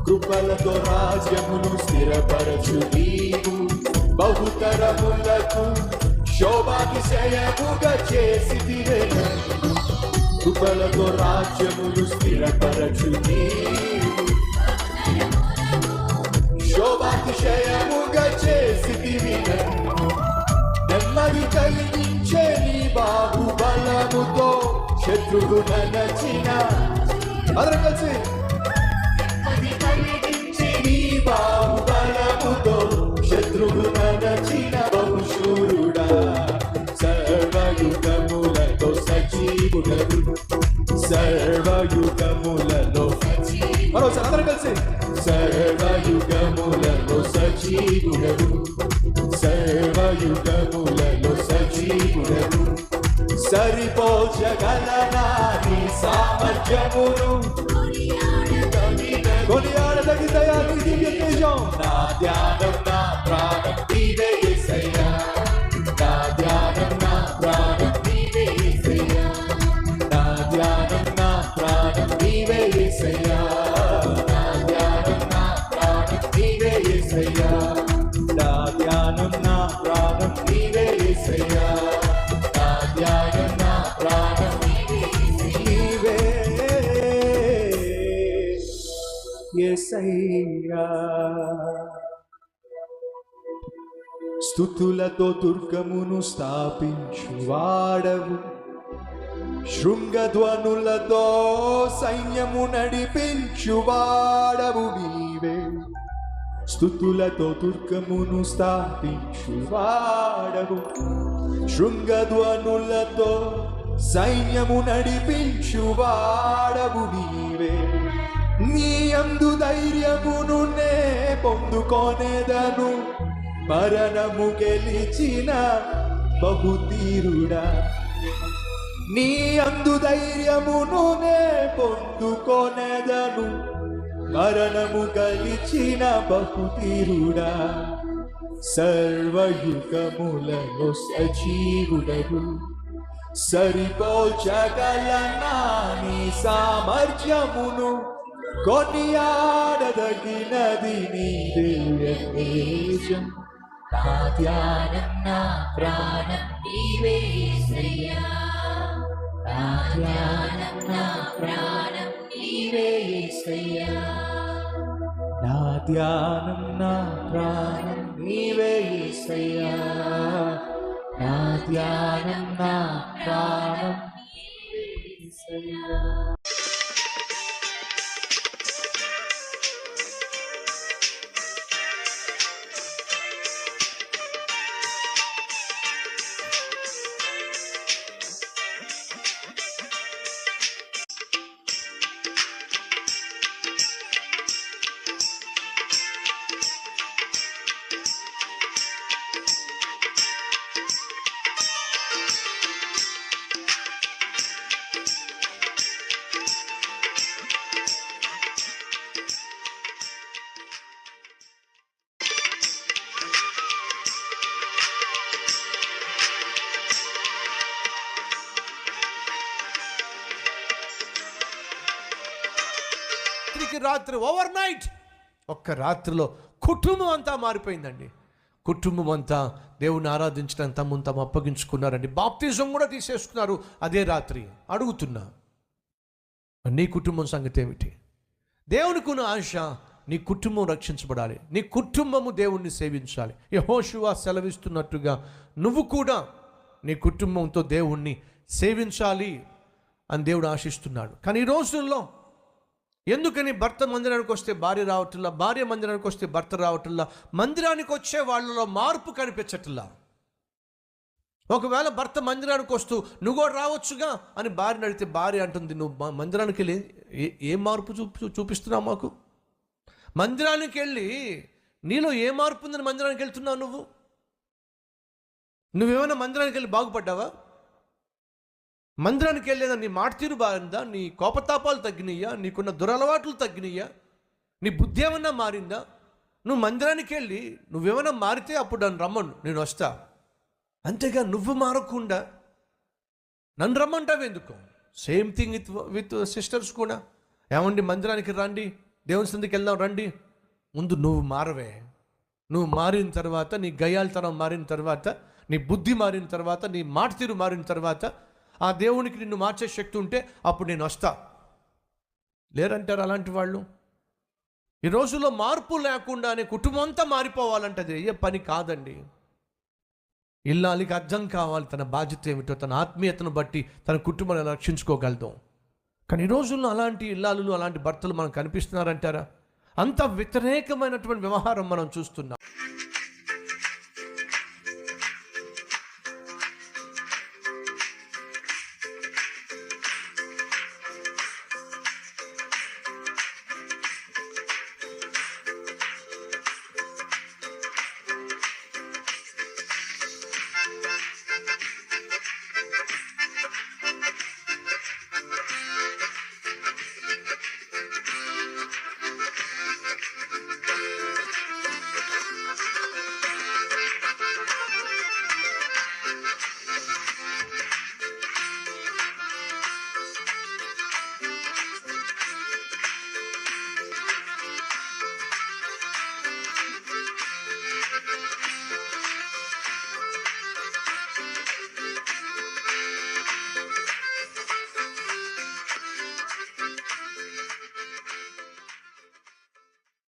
కృపలతో రాజ్యమును స్థిరపరచు నీవు, బహుతరములకు శోభాతిశయముగా చేసితివే. కృపలతో రాజ్యమును స్థిరపరచు నీవు, శోభాతిశయముగా చేసితివి. నెమ్మది కలిగించే నీ బాహుబలముతో శత్రువు నలచిన అందరం కలిసి నీ బాహుబలముతో శత్రువు నలచిన బహుశూరుడా, సర్వయుగములతో సజీవుడవు, సర్వయుగములలో మరోసారి అందరం కలిసి సర్వయుగములలో సజీవుడవు, సర్వయుగములలో సజీవుడవు. సరిపోల్చగలనా నీ సామర్థ్యమును, కొనియాడదగిదయా నీ దివ్య తేజం. నా ధ్యానం నా ప్రాణం నీవే యేసయ్యా, నా ధ్యానం నా ప్రాణం నీవే యేసయ్యా, నా ధ్యానం నా ప్రాణం నీవే యేసయ్యా, నా ధ్యానం నా ప్రాణం నీవే యేసయ్యా, నా ధ్యానం నా ప్రాణం నీవే యేసయ్యా, నా ధ్యానం నా ప్రాణం నీవే యేసయ్యా. స్తుతులతో దుర్గమును స్థాపించువాడవు, శృంగధ్వనులతో సైన్యము నడిపించువాడవు నీవే. స్తుతులతో దుర్గమును స్థాపించువాడవు, శృంగధ్వనులతో సైన్యము నడిపించువాడవు నీవే. నీ యందు ధైర్యమును నే పొందుకొనేదను, మరణము గెలిచిన బహుధీరుడా. నీ యందు ధైర్యమును నే పొందుకొనేదను, మరణము గెలిచిన బహుధీరుడా. సర్వయుగములలో సజీవుడవు, సరిపోల్చగలనా నీ సామర్థ్యమును, కొనియాడదగినది నీ దివ్య తేజం. నా ధ్యానం నా ప్రాణం నీవే యేసయ్యా, నా ధ్యానం నా ప్రాణం నీవే యేసయ్యా, నా ధ్యానం నా ప్రాణం నీవే యేసయ్యా, నా ధ్యానం నా ప్రాణం నీవే యేసయ్యా. రాత్రి ఓవర్ నైట్ ఒక్క రాత్రిలో కుటుంబం అంతా మారిపోయిందండి. కుటుంబం అంతా దేవుని ఆరాధించడానికి తమను తాము అప్పగించుకున్నారండి. బాప్తిజం కూడా తీసేసుకున్నారు అదే రాత్రి. అడుగుతున్నా, నీ కుటుంబం సంగతి ఏమిటి? దేవునికి ఉన్న ఆశ నీ కుటుంబం రక్షించబడాలి, నీ కుటుంబము దేవుణ్ణి సేవించాలి. యెహోషువ సెలవిస్తున్నట్టుగా నువ్వు కూడా నీ కుటుంబంతో దేవుణ్ణి సేవించాలి అని దేవుడు ఆశిస్తున్నాడు. కానీ ఈ రోజుల్లో ఎందుకని భర్త మందిరానికి వస్తే భార్య రావట్లా, భార్య మందిరానికి వస్తే భర్త రావట్లా, మందిరానికి వచ్చే వాళ్ళలో మార్పు కనిపించట్లా. ఒకవేళ భర్త మందిరానికి వస్తూ నువ్వు కూడా రావచ్చుగా అని భార్యని అడిగితే భార్య అంటుంది, నువ్వు మందిరానికి వెళ్ళి ఏ మార్పు చూపిస్తున్నావు మాకు? మందిరానికి వెళ్ళి నీలో ఏ మార్పు ఉందని మందిరానికి వెళ్తున్నావు? నువ్వేమైనా మందిరానికి వెళ్ళి బాగుపడ్డావా? మందిరానికి వెళ్ళేదా నీ మాట తీరు బాగుందా? నీ కోపతాపాలు తగ్గినాయా? నీకున్న దురలవాట్లు తగ్గినాయా? నీ బుద్ధి ఏమన్నా మారిందా? నువ్వు మందిరానికి వెళ్ళి నువ్వేమైనా మారితే అప్పుడు నన్ను రమ్మను, నేను వస్తా. అంతేగా నువ్వు మారకుండా నన్ను రమ్మంటావు ఎందుకు? సేమ్ థింగ్ విత్ సిస్టర్స్ కూడా. ఏమండి మందిరానికి రండి, దేవుని సన్నిధికి వెళ్దాం రండి. ముందు నువ్వు మారవే. నువ్వు మారిన తర్వాత, నీ గయ్యాళతనం మారిన తర్వాత, నీ బుద్ధి మారిన తర్వాత, నీ మాట తీరు మారిన తర్వాత, ఆ దేవునికి నిన్ను మార్చే శక్తి ఉంటే అప్పుడు నేను వస్తా. లేరంటారు అలాంటి వాళ్ళు. ఈ రోజుల్లో మార్పు లేకుండానే కుటుంబం అంతా మారిపోవాలంటే అది అయ్యే పని కాదండి. ఇల్లాలికి అర్థం కావాలి తన బాధ్యత ఏమిటో, తన ఆత్మీయతను బట్టి తన కుటుంబాన్ని రక్షించుకోగలదు. కానీ ఈ రోజుల్లో అలాంటి ఇల్లాలు, అలాంటి భర్తలు మనకు కనిపిస్తున్నారంటారా? అంత వ్యతిరేకమైనటువంటి వ్యవహారం మనం చూస్తున్నాం.